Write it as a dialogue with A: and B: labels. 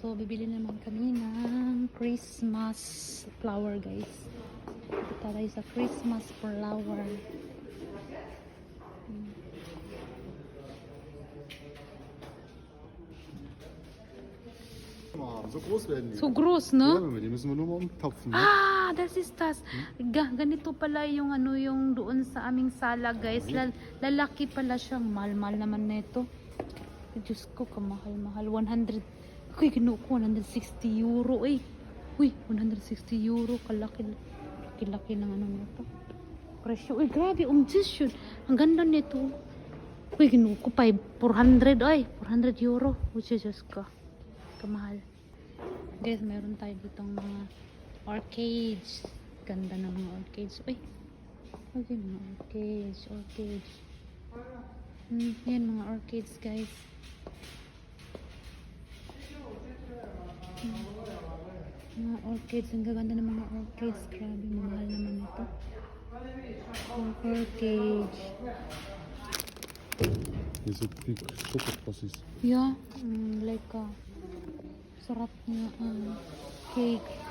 A: So, bibili naman kami ng Christmas flower, guys. Ito tayo sa Christmas flower.
B: So groß werden die.
A: So groß,
B: Ja,
A: no?
B: die müssen wir nur mal umtopfen. Ne?
A: Ah, das ist das. Ganito pala yung ano yung doon sa aming sala, guys. Lalaki pala siyang mahal-mahal naman nito. Diyos ko, kamahal-mahal. 100. Uy, kinuha ko 160 euro eh. Uy, 160 euro. Kalaki ng ano nito. Presyo. Uy, grabe. Diyos yun. Ang ganda nito. Uy, kinuha ko 400 ay. 400 euro. Which is just ka. Kamahal. Guys, meron tayo ditong mga orchids. Ganda ng mga orchids. Uy. Okay, mga orchids. Yan, mga orchids, guys. Mga orchids. Ang gaganda ng mga orchids. Grabe, mahal naman ito. Orchids.
B: Hier so die Schokokrossis.
A: Yeah, like sarap na cake.